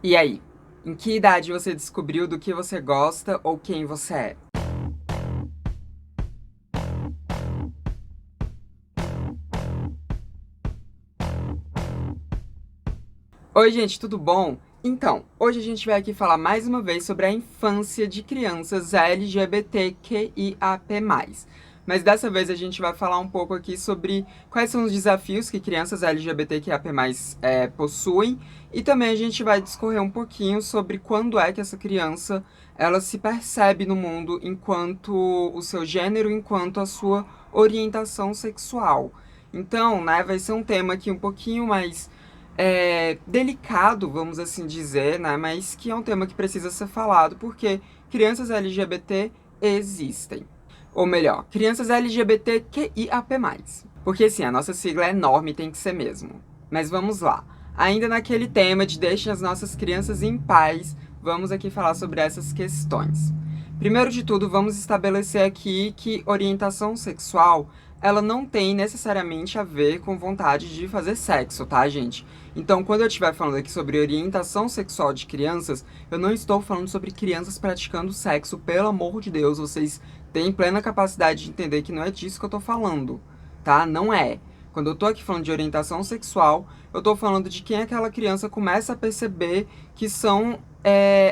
E aí, em que idade você descobriu do que você gosta ou quem você é? Oi, gente, tudo bom? Então, hoje a gente vai aqui falar mais uma vez sobre a infância de crianças LGBTQIAP+. Mas dessa vez a gente vai falar um pouco aqui sobre quais são os desafios que crianças LGBTQIAP+, possuem, e também a gente vai discorrer um pouquinho sobre quando é que essa criança ela se percebe no mundo enquanto o seu gênero, enquanto a sua orientação sexual. Então, né, vai ser um tema aqui um pouquinho mais delicado, vamos assim dizer, né? Mas que é um tema que precisa ser falado, porque crianças LGBT existem. Ou melhor, crianças LGBTQIAP+. Porque assim, a nossa sigla é enorme e tem que ser mesmo. Mas vamos lá. Ainda naquele tema de deixem as nossas crianças em paz, vamos aqui falar sobre essas questões. Primeiro de tudo, vamos estabelecer aqui que orientação sexual ela não tem necessariamente a ver com vontade de fazer sexo, tá, gente? Então, quando eu estiver falando aqui sobre orientação sexual de crianças, eu não estou falando sobre crianças praticando sexo, pelo amor de Deus, vocês têm plena capacidade de entender que não é disso que eu tô falando, tá? Não é. Quando eu tô aqui falando de orientação sexual, eu tô falando de quem aquela criança começa a perceber que são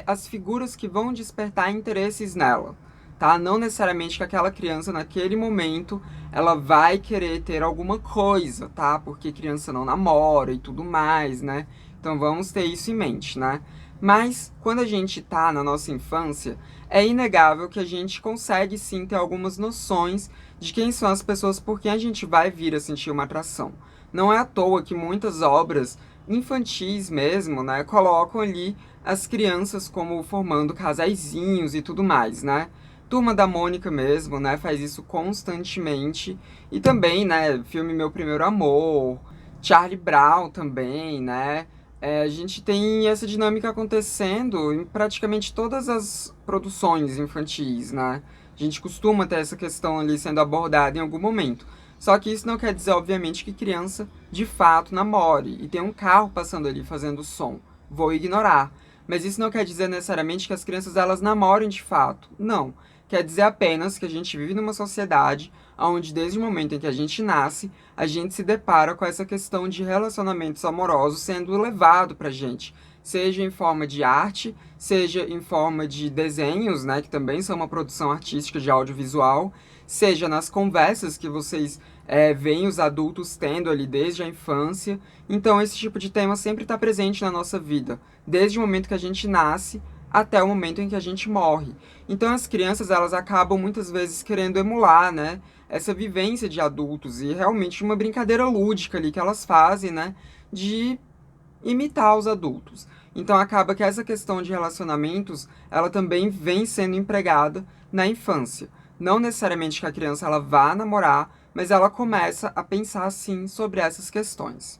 as figuras que vão despertar interesses nela, tá? Não necessariamente que aquela criança, naquele momento, ela vai querer ter alguma coisa, tá? Porque criança não namora e tudo mais, né? Então vamos ter isso em mente, né? Mas quando a gente tá na nossa infância, é inegável que a gente consegue sim ter algumas noções de quem são as pessoas por quem a gente vai vir a sentir uma atração. Não é à toa que muitas obras infantis mesmo, né, colocam ali as crianças como formando casaizinhos e tudo mais, né? Turma da Mônica mesmo, né, faz isso constantemente. E também, né, filme Meu Primeiro Amor, Charlie Brown também, né? A gente tem essa dinâmica acontecendo em praticamente todas as produções infantis, né? A gente costuma ter essa questão ali sendo abordada em algum momento. Só que isso não quer dizer, obviamente, que criança de fato namore e tem um carro passando ali fazendo som. Vou ignorar. Mas isso não quer dizer necessariamente que as crianças elas namorem de fato. Não. Quer dizer apenas que a gente vive numa sociedade onde, desde o momento em que a gente nasce, a gente se depara com essa questão de relacionamentos amorosos sendo levado pra gente. Seja em forma de arte, seja em forma de desenhos, né, que também são uma produção artística de audiovisual, seja nas conversas que vocês veem os adultos tendo ali desde a infância. Então, esse tipo de tema sempre está presente na nossa vida, desde o momento que a gente nasce até o momento em que a gente morre. Então as crianças, elas acabam muitas vezes querendo emular, né, essa vivência de adultos e realmente uma brincadeira lúdica ali que elas fazem, né, de imitar os adultos. Então acaba que essa questão de relacionamentos, ela também vem sendo empregada na infância. Não necessariamente que a criança ela vá namorar, mas ela começa a pensar sim sobre essas questões.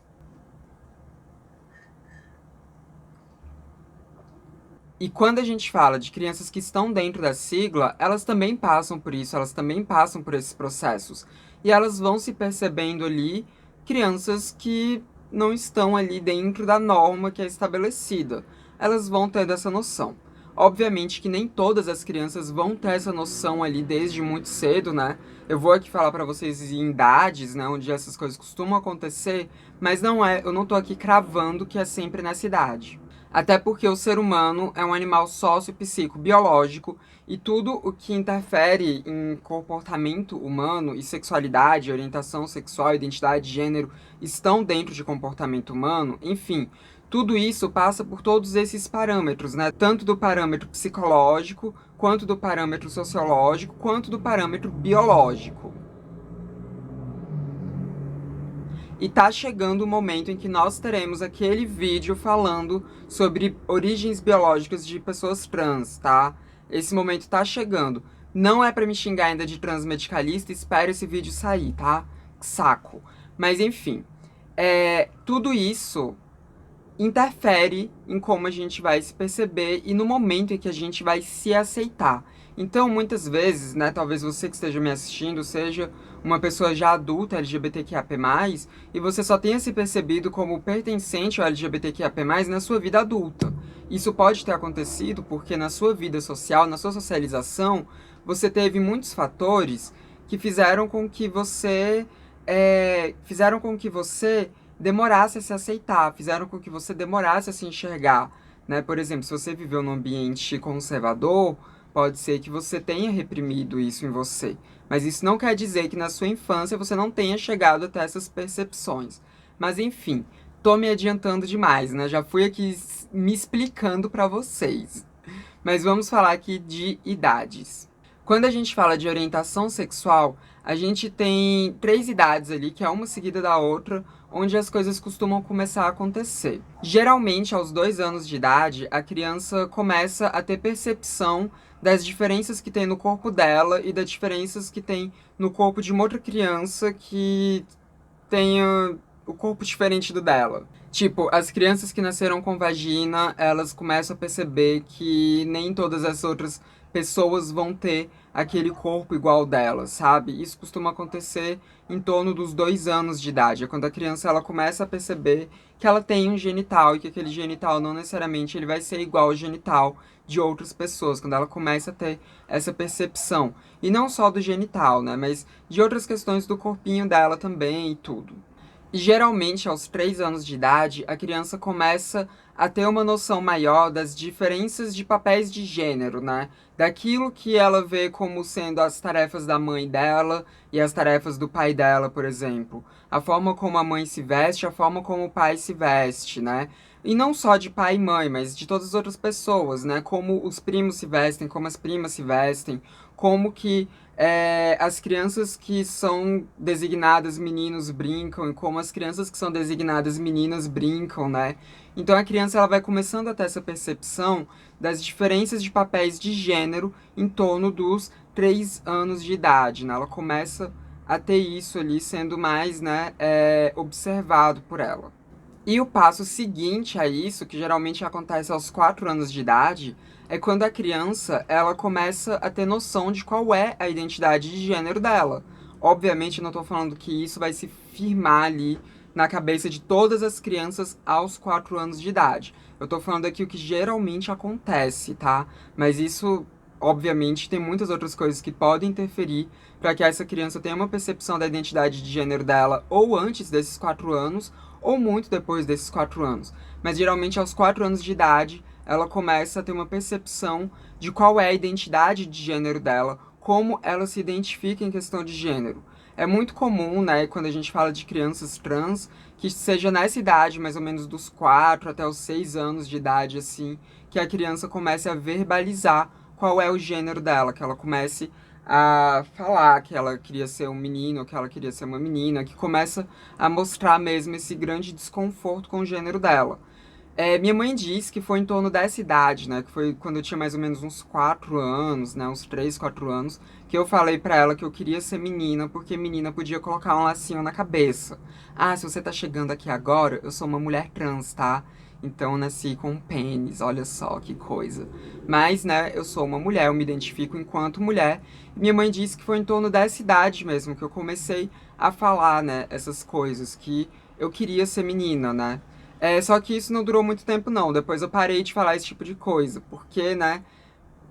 E quando a gente fala de crianças que estão dentro da sigla, elas também passam por isso, elas também passam por esses processos. E elas vão se percebendo ali crianças que não estão ali dentro da norma que é estabelecida. Elas vão tendo essa noção. Obviamente que nem todas as crianças vão ter essa noção ali desde muito cedo, né? Eu vou aqui falar pra vocês em idades, né, onde essas coisas costumam acontecer, mas eu não tô aqui cravando que é sempre nessa idade. Até porque o ser humano é um animal biológico e tudo o que interfere em comportamento humano e sexualidade, orientação sexual, identidade de gênero estão dentro de comportamento humano, enfim, tudo isso passa por todos esses parâmetros, né? Tanto do parâmetro psicológico, quanto do parâmetro sociológico, quanto do parâmetro biológico. E tá chegando o momento em que nós teremos aquele vídeo falando sobre origens biológicas de pessoas trans, tá? Esse momento tá chegando. Não é pra me xingar ainda de transmedicalista, espero esse vídeo sair, tá? Que saco. Mas enfim, tudo isso interfere em como a gente vai se perceber e no momento em que a gente vai se aceitar. Então, muitas vezes, né, talvez você que esteja me assistindo seja uma pessoa já adulta LGBTQIAP+, e você só tenha se percebido como pertencente ao LGBTQIAP+, na sua vida adulta. Isso pode ter acontecido porque na sua vida social, na sua socialização, você teve muitos fatores que fizeram com que você demorasse a se aceitar, fizeram com que você demorasse a se enxergar, né? Por exemplo, se você viveu num ambiente conservador, pode ser que você tenha reprimido isso em você. Mas isso não quer dizer que na sua infância você não tenha chegado até essas percepções. Mas enfim, tô me adiantando demais, né? Já fui aqui me explicando pra vocês. Mas vamos falar aqui de idades. Quando a gente fala de orientação sexual, a gente tem 3 idades ali, que é uma seguida da outra, onde as coisas costumam começar a acontecer. Geralmente, aos 2 anos de idade, a criança começa a ter percepção das diferenças que tem no corpo dela e das diferenças que tem no corpo de uma outra criança que tenha o corpo diferente do dela. Tipo, as crianças que nasceram com vagina, elas começam a perceber que nem todas as outras pessoas vão ter aquele corpo igual delas, sabe? Isso costuma acontecer em torno dos 2 anos de idade. É quando a criança ela começa a perceber que ela tem um genital e que aquele genital não necessariamente ele vai ser igual ao genital de outras pessoas, quando ela começa a ter essa percepção. E não só do genital, né? Mas de outras questões do corpinho dela também e tudo. E geralmente, aos 3 anos de idade, a criança começa a ter uma noção maior das diferenças de papéis de gênero, né? Daquilo que ela vê como sendo as tarefas da mãe dela e as tarefas do pai dela, por exemplo. A forma como a mãe se veste, a forma como o pai se veste, né? E não só de pai e mãe, mas de todas as outras pessoas, né? Como os primos se vestem, como as primas se vestem, como que as crianças que são designadas meninos brincam e como as crianças que são designadas meninas brincam, né? Então a criança ela vai começando a ter essa percepção das diferenças de papéis de gênero em torno dos 3 anos de idade, né? Ela começa a ter isso ali sendo mais, né, observado por ela. E o passo seguinte a isso, que geralmente acontece aos 4 anos de idade, é quando a criança ela começa a ter noção de qual é a identidade de gênero dela. Obviamente, eu não estou falando que isso vai se firmar ali na cabeça de todas as crianças aos 4 anos de idade. Eu estou falando aqui o que geralmente acontece, tá? Mas isso, obviamente, tem muitas outras coisas que podem interferir para que essa criança tenha uma percepção da identidade de gênero dela ou antes desses 4 anos ou muito depois desses 4 anos. Mas geralmente aos 4 anos de idade, ela começa a ter uma percepção de qual é a identidade de gênero dela, como ela se identifica em questão de gênero. É muito comum, né, quando a gente fala de crianças trans, que seja nessa idade, mais ou menos dos 4 até os 6 anos de idade, assim, que a criança comece a verbalizar qual é o gênero dela, que ela comece a falar que ela queria ser um menino, que ela queria ser uma menina, que começa a mostrar mesmo esse grande desconforto com o gênero dela. Minha mãe diz que foi em torno dessa idade, né? Que foi quando eu tinha mais ou menos uns 4 anos, né? Uns 3, 4 anos, que eu falei pra ela que eu queria ser menina, porque menina podia colocar um lacinho na cabeça. Ah, se você tá chegando aqui agora, eu sou uma mulher trans, tá? Então eu nasci com um pênis, olha só que coisa. Mas, né, eu sou uma mulher, eu me identifico enquanto mulher. Minha mãe disse que foi em torno dessa idade mesmo que eu comecei a falar, né, essas coisas, que eu queria ser menina, né? Só que isso não durou muito tempo, não. Depois eu parei de falar esse tipo de coisa, porque, né,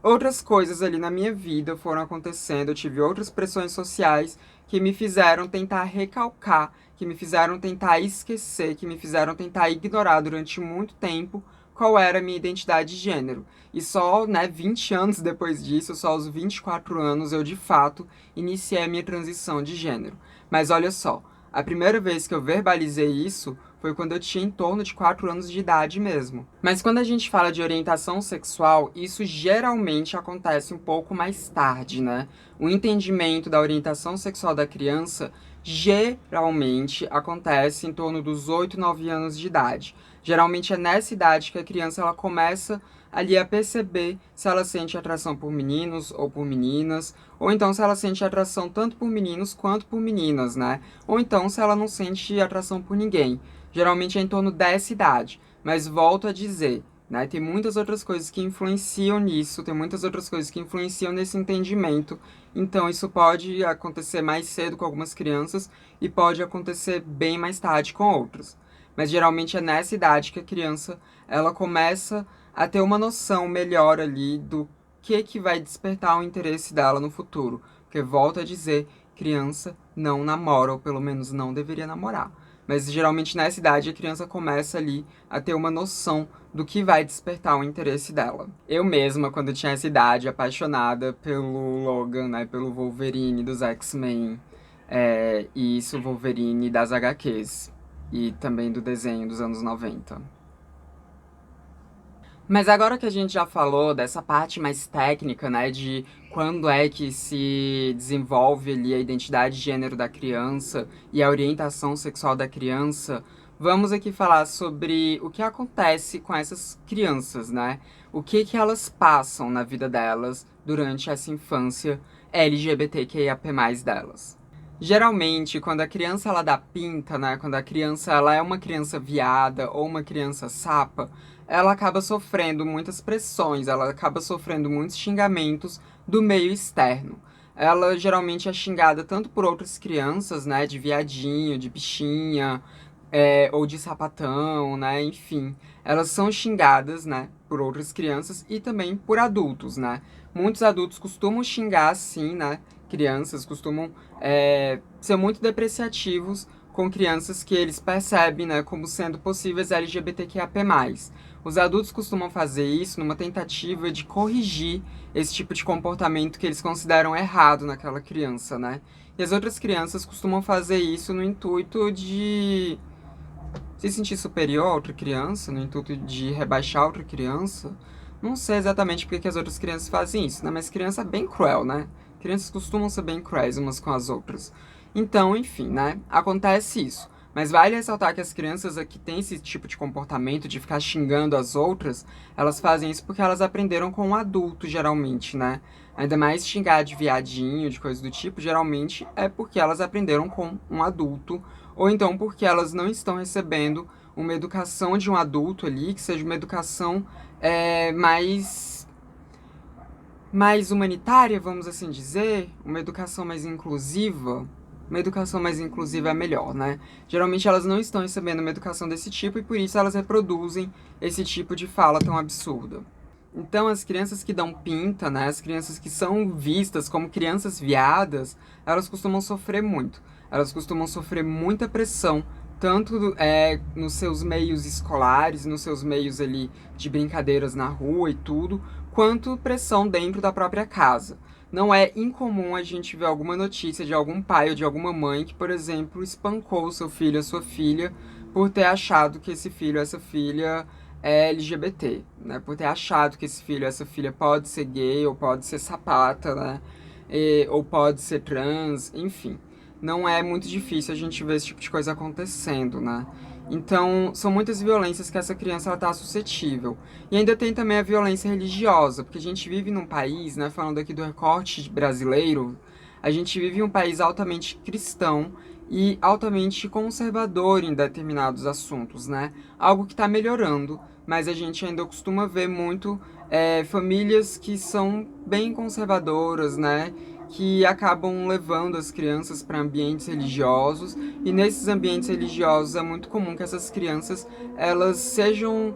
outras coisas ali na minha vida foram acontecendo. Eu tive outras pressões sociais que me fizeram tentar recalcar, que me fizeram tentar esquecer, que me fizeram tentar ignorar durante muito tempo qual era a minha identidade de gênero. E só, né, 20 anos depois disso, só aos 24 anos, eu de fato iniciei a minha transição de gênero. Mas olha só, a primeira vez que eu verbalizei isso foi quando eu tinha em torno de 4 anos de idade mesmo. Mas quando a gente fala de orientação sexual, isso geralmente acontece um pouco mais tarde, né? O entendimento da orientação sexual da criança geralmente acontece em torno dos 8, 9 anos de idade. Geralmente é nessa idade que a criança ela começa ali a perceber se ela sente atração por meninos ou por meninas, ou então se ela sente atração tanto por meninos quanto por meninas, né? Ou então se ela não sente atração por ninguém. Geralmente é em torno dessa idade. Mas volto a dizer, né? Tem muitas outras coisas que influenciam nisso, tem muitas outras coisas que influenciam nesse entendimento. Então isso pode acontecer mais cedo com algumas crianças e pode acontecer bem mais tarde com outras. Mas geralmente é nessa idade que a criança ela começa a ter uma noção melhor ali do que vai despertar o interesse dela no futuro. Porque, volto a dizer, criança não namora, ou pelo menos não deveria namorar. Mas geralmente nessa idade a criança começa ali a ter uma noção do que vai despertar o interesse dela. Eu mesma, quando tinha essa idade, apaixonada pelo Logan, né, pelo Wolverine dos X-Men, e isso, Wolverine das HQs, e também do desenho dos anos 90. Mas agora que a gente já falou dessa parte mais técnica, né, de quando é que se desenvolve ali a identidade de gênero da criança e a orientação sexual da criança, vamos aqui falar sobre o que acontece com essas crianças, né? O que elas passam na vida delas durante essa infância LGBTQIAP+ delas. Geralmente, quando a criança ela dá pinta, né, quando a criança ela é uma criança viada ou uma criança sapa, ela acaba sofrendo muitas pressões, ela acaba sofrendo muitos xingamentos do meio externo. Ela geralmente é xingada tanto por outras crianças, né, de viadinho, de bichinha, ou de sapatão, né, enfim. Elas são xingadas, né, por outras crianças e também por adultos, né. Muitos adultos costumam xingar, assim, né, crianças, costumam ser muito depreciativos com crianças que eles percebem, né, como sendo possíveis LGBTQIAP+. Os adultos costumam fazer isso numa tentativa de corrigir esse tipo de comportamento que eles consideram errado naquela criança, né? E as outras crianças costumam fazer isso no intuito de se sentir superior a outra criança, no intuito de rebaixar outra criança. Não sei exatamente porque que as outras crianças fazem isso, né? Mas criança é bem cruel, né? Crianças costumam ser bem cruéis umas com as outras. Então, enfim, né? Acontece isso. Mas vale ressaltar que as crianças que têm esse tipo de comportamento de ficar xingando as outras, elas fazem isso porque elas aprenderam com um adulto, geralmente, né? Ainda mais xingar de viadinho, de coisa do tipo, geralmente é porque elas aprenderam com um adulto, ou então porque elas não estão recebendo uma educação de um adulto ali, que seja uma educação mais humanitária, vamos assim dizer, uma educação mais inclusiva. Uma educação mais inclusiva é melhor, né? Geralmente elas não estão recebendo uma educação desse tipo e por isso elas reproduzem esse tipo de fala tão absurda. Então, as crianças que dão pinta, né, as crianças que são vistas como crianças viadas, elas costumam sofrer muito. Elas costumam sofrer muita pressão, tanto nos seus meios escolares, nos seus meios ali de brincadeiras na rua e tudo, quanto pressão dentro da própria casa. Não é incomum a gente ver alguma notícia de algum pai ou de alguma mãe que, por exemplo, espancou o seu filho ou sua filha por ter achado que esse filho ou essa filha é LGBT, né? Por ter achado que esse filho ou essa filha pode ser gay ou pode ser sapata, né? Ou pode ser trans, enfim. Não é muito difícil a gente ver esse tipo de coisa acontecendo, né? Então, são muitas violências que essa criança ela tá suscetível. E ainda tem também a violência religiosa, porque a gente vive num país, né, falando aqui do recorte brasileiro, a gente vive em um país altamente cristão e altamente conservador em determinados assuntos, né? Algo que está melhorando, mas a gente ainda costuma ver muito famílias que são bem conservadoras, né? Que acabam levando as crianças para ambientes religiosos e nesses ambientes religiosos é muito comum que essas crianças elas sejam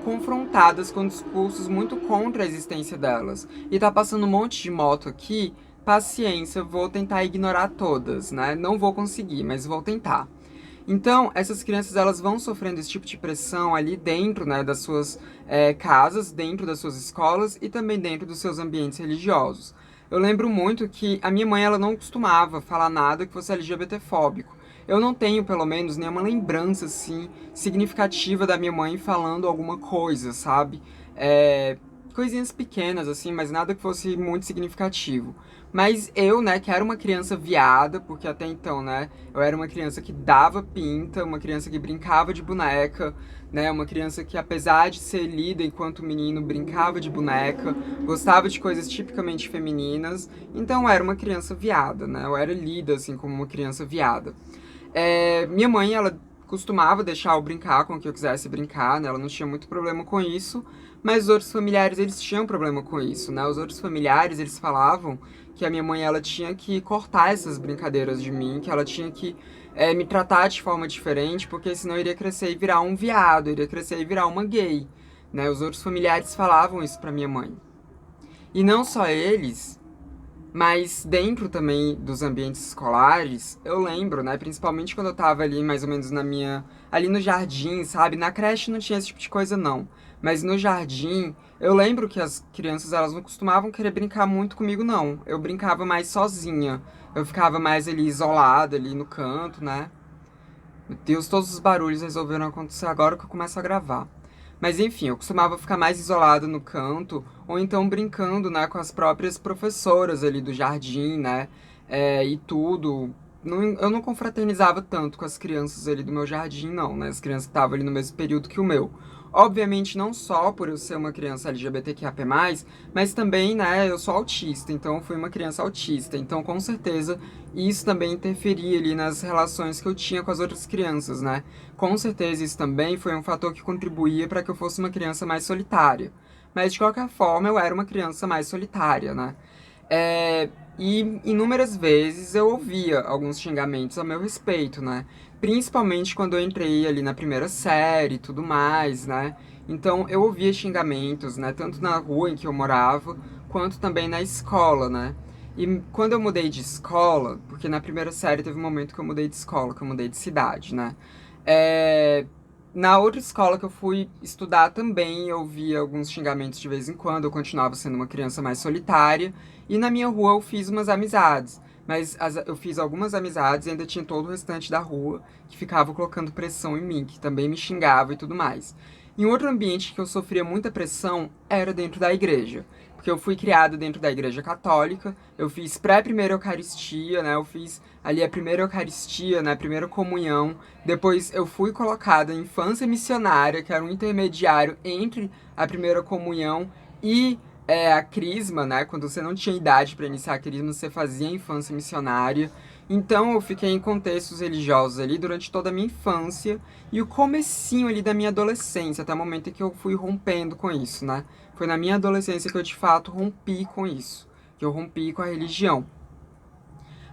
confrontadas com discursos muito contra a existência delas. E tá passando um monte de moto aqui, paciência, vou tentar ignorar todas, né? Não vou conseguir, mas vou tentar. Então, essas crianças elas vão sofrendo esse tipo de pressão ali dentro, né, das suas casas, dentro das suas escolas e também dentro dos seus ambientes religiosos. Eu lembro muito que a minha mãe ela não costumava falar nada que fosse LGBTfóbico. Eu não tenho, pelo menos, nenhuma lembrança, assim, significativa da minha mãe falando alguma coisa, sabe? Coisinhas pequenas, assim, mas nada que fosse muito significativo. Mas eu, né, que era uma criança viada, porque até então, né, eu era uma criança que dava pinta, uma criança que brincava de boneca, né, uma criança que, apesar de ser lida enquanto menino, brincava de boneca, gostava de coisas tipicamente femininas, então eu era uma criança viada, né, eu era lida, assim, como uma criança viada. Minha mãe, ela costumava deixar eu brincar com o que eu quisesse brincar, né? Ela não tinha muito problema com isso, mas os outros familiares, eles tinham problema com isso, né? Os outros familiares, eles falavam que a minha mãe, ela tinha que cortar essas brincadeiras de mim, que ela tinha que me tratar de forma diferente, porque senão eu iria crescer e virar um viado, eu iria crescer e virar uma gay, né? Os outros familiares falavam isso pra minha mãe. E não só eles, mas dentro também dos ambientes escolares, eu lembro, né? Principalmente quando eu tava ali mais ou menos ali no jardim, sabe? Na creche não tinha esse tipo de coisa, não. Mas no jardim, eu lembro que as crianças, elas não costumavam querer brincar muito comigo, não. Eu brincava mais sozinha. Eu ficava mais ali isolada, ali no canto, né? Meu Deus, todos os barulhos resolveram acontecer agora que eu começo a gravar. Mas enfim, eu costumava ficar mais isolado no canto, ou então brincando, né, com as próprias professoras ali do jardim, né, e tudo. Eu não confraternizava tanto com as crianças ali do meu jardim, não, né, as crianças que estavam ali no mesmo período que o meu. Obviamente, não só por eu ser uma criança LGBTQIA+, mas também, né, eu sou autista, então eu fui uma criança autista. Então, com certeza, isso também interferia ali nas relações que eu tinha com as outras crianças, né? Com certeza isso também foi um fator que contribuía para que eu fosse uma criança mais solitária. Mas de qualquer forma, eu era uma criança mais solitária, né? E inúmeras vezes eu ouvia alguns xingamentos a meu respeito, né? Principalmente quando eu entrei ali na primeira série e tudo mais, né? Então eu ouvia xingamentos, né? Tanto na rua em que eu morava, quanto também na escola, né? E quando eu mudei de escola, porque na primeira série teve um momento que eu mudei de escola, que eu mudei de cidade, né? É, Na outra escola que eu fui estudar também, eu via alguns xingamentos de vez em quando, eu continuava sendo uma criança mais solitária. E na minha rua eu fiz umas amizades. Mas eu fiz algumas amizades e ainda tinha todo o restante da rua que ficava colocando pressão em mim, que também me xingava e tudo mais. Em outro ambiente que eu sofria muita pressão era dentro da igreja. Porque eu fui criado dentro da igreja católica, eu fiz pré-primeira Eucaristia, né? Eu fiz ali a primeira Eucaristia, né? A primeira comunhão. Depois eu fui colocada em infância missionária, que era um intermediário entre a primeira comunhão e a crisma, né? Quando você não tinha idade para iniciar a crisma, você fazia a infância missionária. Então eu fiquei em contextos religiosos ali durante toda a minha infância e o comecinho ali da minha adolescência, até o momento em que eu fui rompendo com isso, né? Foi na minha adolescência que eu de fato rompi com isso, que eu rompi com a religião.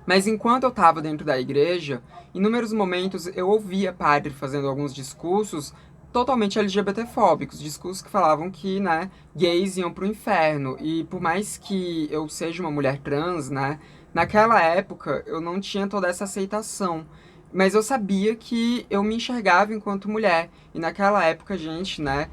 Mas enquanto eu estava dentro da igreja, em inúmeros momentos eu ouvia padre fazendo alguns discursos totalmente LGBTfóbicos, discursos que falavam que, né, gays iam pro inferno. E por mais que eu seja uma mulher trans, né, naquela época eu não tinha toda essa aceitação. Mas eu sabia que eu me enxergava enquanto mulher. E naquela época a gente, né,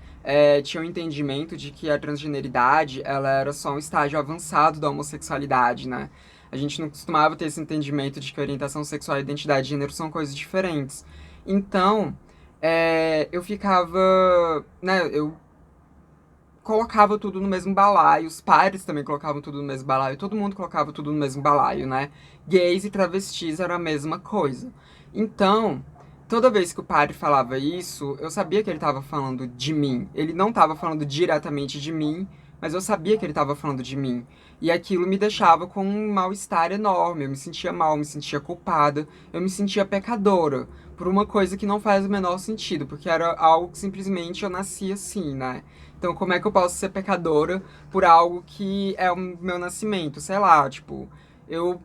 tinha um entendimento de que a transgeneridade, ela era só um estágio avançado da homossexualidade, né? A gente não costumava ter esse entendimento de que orientação sexual e identidade de gênero são coisas diferentes. Então, eu ficava, né, eu colocava tudo no mesmo balaio, os pares também colocavam tudo no mesmo balaio, todo mundo colocava tudo no mesmo balaio, né? Gays e travestis era a mesma coisa. Então, toda vez que o padre falava isso, eu sabia que ele estava falando de mim. Ele não estava falando diretamente de mim, mas eu sabia que ele estava falando de mim. E aquilo me deixava com um mal-estar enorme. Eu me sentia mal, me sentia culpada, eu me sentia pecadora por uma coisa que não faz o menor sentido, porque era algo que simplesmente eu nasci assim, né? Então, como é que eu posso ser pecadora por algo que é o meu nascimento? Sei lá, tipo, eu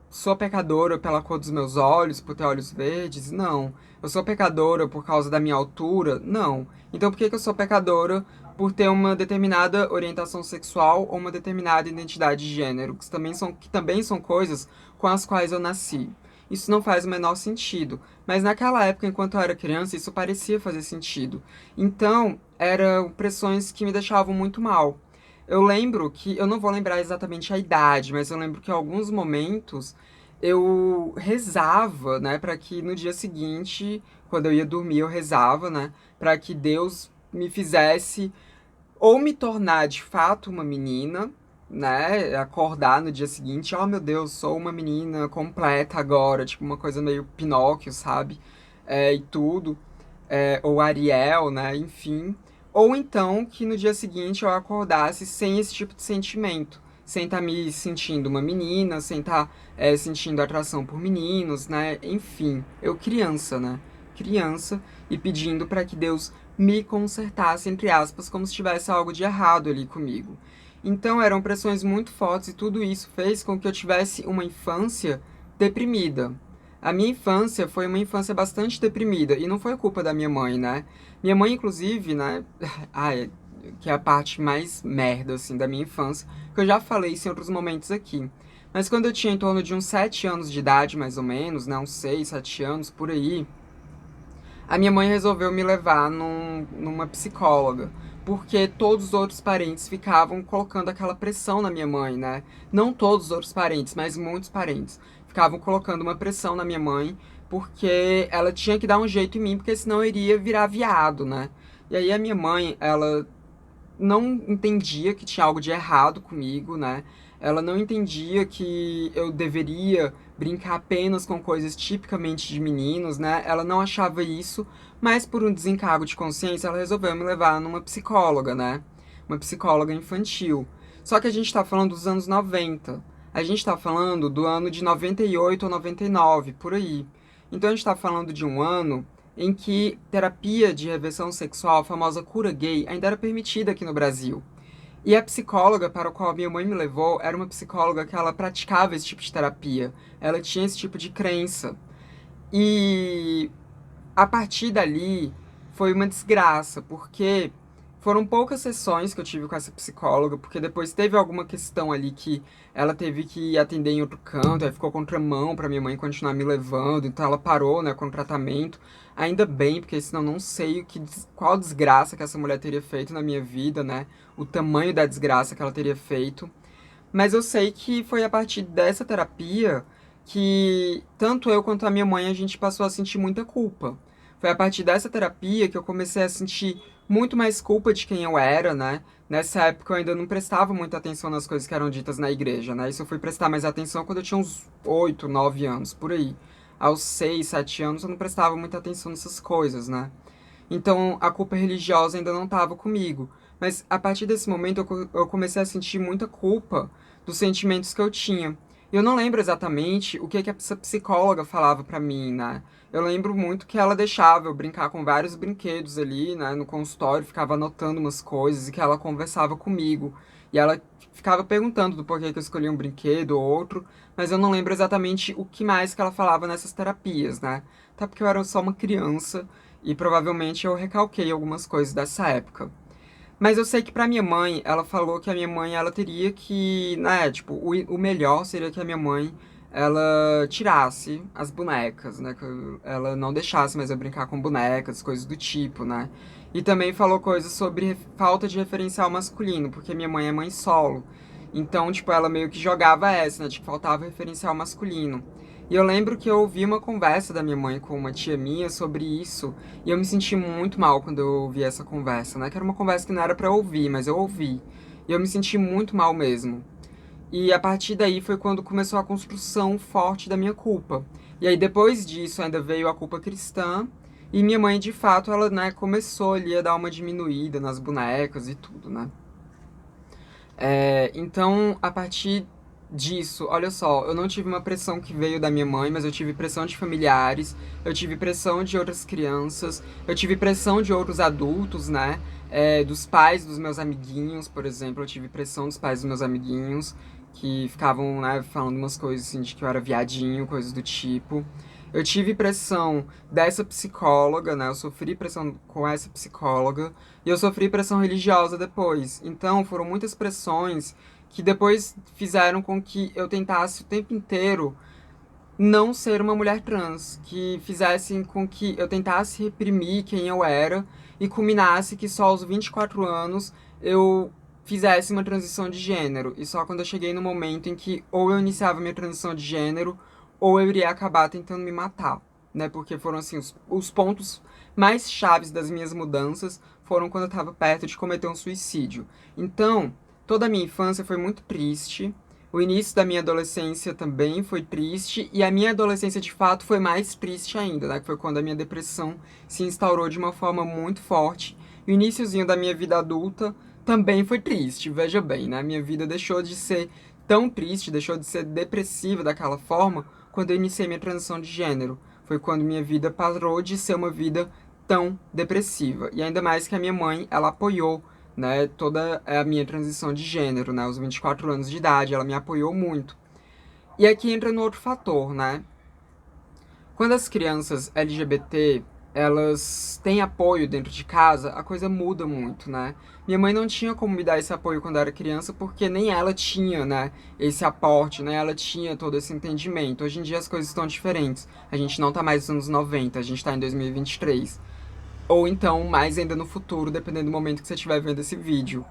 sou pecadora pela cor dos meus olhos, por ter olhos verdes? Não. Eu sou pecadora por causa da minha altura? Não. Então, por que que eu sou pecadora por ter uma determinada orientação sexual ou uma determinada identidade de gênero, que também são coisas com as quais eu nasci? Isso não faz o menor sentido. Mas naquela época, enquanto eu era criança, isso parecia fazer sentido. Então, eram pressões que me deixavam muito mal. Eu lembro que, eu não vou lembrar exatamente a idade, mas eu lembro que em alguns momentos eu rezava, né, para que no dia seguinte, quando eu ia dormir, eu rezava, né, para que Deus me fizesse ou me tornar de fato uma menina, né, acordar no dia seguinte, oh meu Deus, sou uma menina completa agora, tipo uma coisa meio Pinóquio, sabe? E tudo ou Ariel, né? Enfim. Ou então que no dia seguinte eu acordasse sem esse tipo de sentimento. Sem estar me sentindo uma menina, sem estar sentindo atração por meninos, né? Enfim, eu criança, né? Criança e pedindo para que Deus me consertasse, entre aspas, como se tivesse algo de errado ali comigo. Então eram pressões muito fortes e tudo isso fez com que eu tivesse uma infância deprimida. A minha infância foi uma infância bastante deprimida, e não foi culpa da minha mãe, né? Minha mãe, inclusive, né? Ai, que é a parte mais merda, assim, da minha infância, que eu já falei isso em outros momentos aqui. Mas quando eu tinha em torno de uns 7 anos de idade, mais ou menos, né, uns 6, 7 anos, por aí, a minha mãe resolveu me levar numa psicóloga, porque todos os outros parentes ficavam colocando aquela pressão na minha mãe, né? Não todos os outros parentes, mas muitos parentes ficavam colocando uma pressão na minha mãe, porque ela tinha que dar um jeito em mim, porque senão eu iria virar viado, né? E aí a minha mãe, ela não entendia que tinha algo de errado comigo, né? Ela não entendia que eu deveria brincar apenas com coisas tipicamente de meninos, né? Ela não achava isso, mas por um desencargo de consciência, ela resolveu me levar numa psicóloga, né? Uma psicóloga infantil. Só que a gente tá falando dos anos 90. A gente tá falando do ano de 98 ou 99, por aí. Então a gente tá falando de um ano em que terapia de reversão sexual, a famosa cura gay, ainda era permitida aqui no Brasil. E a psicóloga para a qual minha mãe me levou era uma psicóloga que ela praticava esse tipo de terapia. Ela tinha esse tipo de crença. E a partir dali foi uma desgraça, porque foram poucas sessões que eu tive com essa psicóloga, porque depois teve alguma questão ali que ela teve que atender em outro canto, aí ficou contramão pra minha mãe continuar me levando, então ela parou, né, com o tratamento. Ainda bem, porque senão não sei qual desgraça que essa mulher teria feito na minha vida, né, o tamanho da desgraça que ela teria feito. Mas eu sei que foi a partir dessa terapia que tanto eu quanto a minha mãe a gente passou a sentir muita culpa. Foi a partir dessa terapia que eu comecei a sentir muito mais culpa de quem eu era, né? Nessa época eu ainda não prestava muita atenção nas coisas que eram ditas na igreja, né? Isso eu fui prestar mais atenção quando eu tinha uns 8, 9 anos, por aí. Aos 6, 7 anos eu não prestava muita atenção nessas coisas, né? Então a culpa religiosa ainda não estava comigo. Mas a partir desse momento eu comecei a sentir muita culpa dos sentimentos que eu tinha. Eu não lembro exatamente o que essa psicóloga falava pra mim, né? Eu lembro muito que ela deixava eu brincar com vários brinquedos ali, né, no consultório, ficava anotando umas coisas e que ela conversava comigo. E ela ficava perguntando do porquê que eu escolhi um brinquedo ou outro, mas eu não lembro exatamente o que mais que ela falava nessas terapias, né? Até porque eu era só uma criança e provavelmente eu recalquei algumas coisas dessa época. Mas eu sei que pra minha mãe, ela falou que a minha mãe, ela teria que, né, tipo, o melhor seria que a minha mãe, ela tirasse as bonecas, né, que ela não deixasse mais eu brincar com bonecas, coisas do tipo, né. E também falou coisas sobre falta de referencial masculino, porque minha mãe é mãe solo. Então, tipo, ela meio que jogava essa, né, de que faltava referencial masculino. E eu lembro que eu ouvi uma conversa da minha mãe com uma tia minha sobre isso, e eu me senti muito mal quando eu ouvi essa conversa, né? Que era uma conversa que não era pra eu ouvir, mas eu ouvi. E eu me senti muito mal mesmo. E a partir daí foi quando começou a construção forte da minha culpa. E aí depois disso ainda veio a culpa cristã, e minha mãe, de fato, ela, né, começou ali a dar uma diminuída nas bonecas e tudo, né? Então, a partir disso, olha só, eu não tive uma pressão que veio da minha mãe, mas eu tive pressão de familiares, eu tive pressão de outras crianças, eu tive pressão de outros adultos, né? Dos pais dos meus amiguinhos, por exemplo, eu tive pressão dos pais dos meus amiguinhos, que ficavam, né, falando umas coisas assim de que eu era viadinho, coisas do tipo. Eu tive pressão dessa psicóloga, né? Eu sofri pressão com essa psicóloga. E eu sofri pressão religiosa depois. Então, foram muitas pressões que depois fizeram com que eu tentasse o tempo inteiro não ser uma mulher trans, que fizessem com que eu tentasse reprimir quem eu era e culminasse que só aos 24 anos eu fizesse uma transição de gênero. E só quando eu cheguei no momento em que ou eu iniciava minha transição de gênero ou eu iria acabar tentando me matar, né? Porque foram assim os pontos mais chaves das minhas mudanças foram quando eu estava perto de cometer um suicídio. Então, toda a minha infância foi muito triste. O início da minha adolescência também foi triste, e a minha adolescência de fato foi mais triste ainda, né? Que foi quando a minha depressão se instaurou de uma forma muito forte. E o iniciozinho da minha vida adulta também foi triste, veja bem, né? Minha vida deixou de ser tão triste, deixou de ser depressiva daquela forma quando eu iniciei minha transição de gênero. Foi quando minha vida parou de ser uma vida tão depressiva. E ainda mais que a minha mãe, ela apoiou, né, toda a minha transição de gênero, né, aos 24 anos de idade, ela me apoiou muito. E aqui entra no outro fator, né? Quando as crianças LGBT elas têm apoio dentro de casa, a coisa muda muito, né? Minha mãe não tinha como me dar esse apoio quando eu era criança, porque nem ela tinha, né, esse aporte, né? Ela tinha todo esse entendimento. Hoje em dia as coisas estão diferentes. A gente não tá mais nos anos 90, a gente tá em 2023. Ou então, mais ainda no futuro, dependendo do momento que você estiver vendo esse vídeo.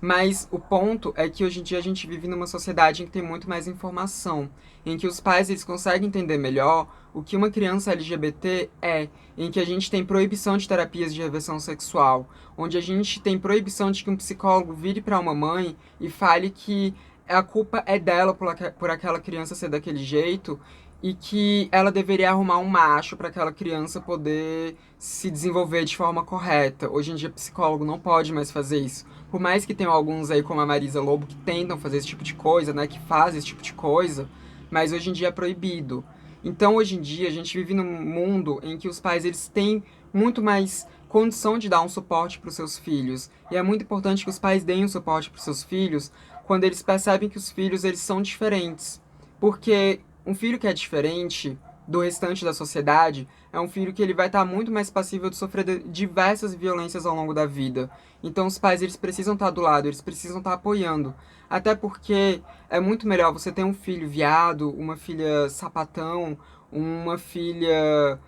Mas o ponto é que hoje em dia a gente vive numa sociedade em que tem muito mais informação, em que os pais eles conseguem entender melhor o que uma criança LGBT é, em que a gente tem proibição de terapias de reversão sexual, onde a gente tem proibição de que um psicólogo vire para uma mãe e fale que a culpa é dela por aquela criança ser daquele jeito e que ela deveria arrumar um macho para aquela criança poder se desenvolver de forma correta. Hoje em dia, psicólogo não pode mais fazer isso. Por mais que tenham alguns aí, como a Marisa Lobo, que tentam fazer esse tipo de coisa, né, que fazem esse tipo de coisa, mas hoje em dia é proibido. Então, hoje em dia, a gente vive num mundo em que os pais eles têm muito mais condição de dar um suporte para os seus filhos. E é muito importante que os pais deem um suporte para os seus filhos quando eles percebem que os filhos eles são diferentes. Porque um filho que é diferente do restante da sociedade é um filho que ele vai estar muito mais passível de sofrer diversas violências ao longo da vida. Então os pais eles precisam estar do lado, eles precisam estar apoiando. Até porque é muito melhor você ter um filho viado, uma filha sapatão, uma filha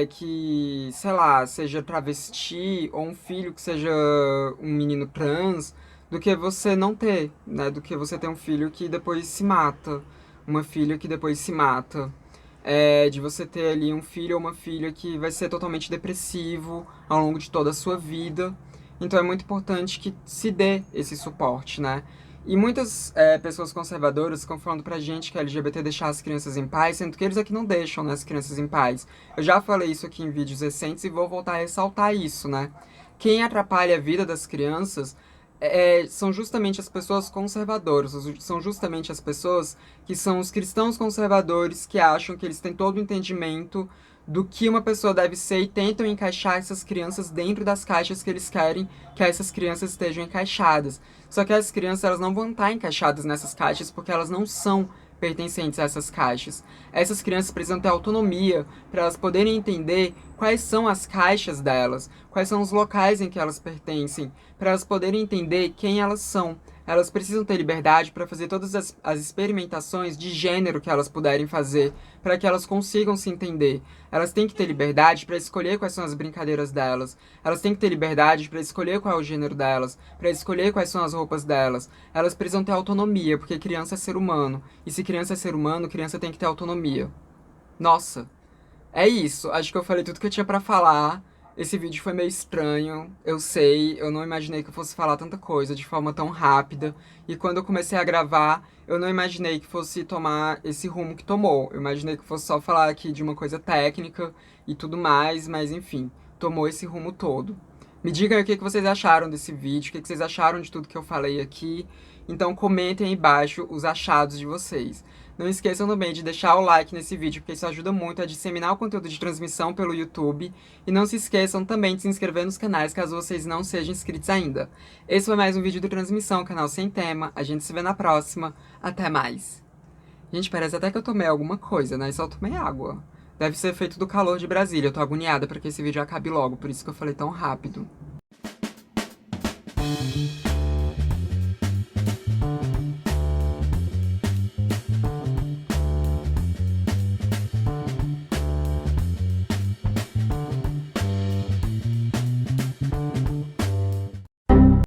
que, sei lá, seja travesti, ou um filho que seja um menino trans, do que você não ter, né? Do que você ter um filho que depois se mata, uma filha que depois se mata. De você ter ali um filho ou uma filha que vai ser totalmente depressivo ao longo de toda a sua vida. Então é muito importante que se dê esse suporte, né? E muitas pessoas conservadoras ficam falando pra gente que a LGBT deixar as crianças em paz, sendo que eles aqui não deixam, né, as crianças em paz. Eu já falei isso aqui em vídeos recentes e vou voltar a ressaltar isso, né? Quem atrapalha a vida das crianças são justamente as pessoas conservadoras, são justamente as pessoas que são os cristãos conservadores que acham que eles têm todo o entendimento do que uma pessoa deve ser e tentam encaixar essas crianças dentro das caixas que eles querem que essas crianças estejam encaixadas. Só que as crianças elas não vão estar encaixadas nessas caixas porque elas não são pertencentes a essas caixas. Essas crianças precisam ter autonomia para elas poderem entender quais são as caixas delas, quais são os locais em que elas pertencem, para elas poderem entender quem elas são. Elas precisam ter liberdade para fazer todas as experimentações de gênero que elas puderem fazer, para que elas consigam se entender. Elas têm que ter liberdade para escolher quais são as brincadeiras delas. Elas têm que ter liberdade para escolher qual é o gênero delas, para escolher quais são as roupas delas. Elas precisam ter autonomia, porque criança é ser humano. E se criança é ser humano, criança tem que ter autonomia. Nossa, é isso. Acho que eu falei tudo que eu tinha pra falar. Esse vídeo foi meio estranho, eu sei, eu não imaginei que eu fosse falar tanta coisa de forma tão rápida. E quando eu comecei a gravar, eu não imaginei que fosse tomar esse rumo que tomou. Eu imaginei que fosse só falar aqui de uma coisa técnica e tudo mais, mas enfim, tomou esse rumo todo. Me digam aí o que vocês acharam desse vídeo, o que vocês acharam de tudo que eu falei aqui. Então comentem aí embaixo os achados de vocês. Não esqueçam também de deixar o like nesse vídeo, porque isso ajuda muito a disseminar o conteúdo de transmissão pelo YouTube. E não se esqueçam também de se inscrever nos canais, caso vocês não sejam inscritos ainda. Esse foi mais um vídeo do Transmissão, canal sem tema. A gente se vê na próxima. Até mais. Gente, parece até que eu tomei alguma coisa, né? Só tomei água. Deve ser feito do calor de Brasília. Eu tô agoniada pra que esse vídeo acabe logo, por isso que eu falei tão rápido.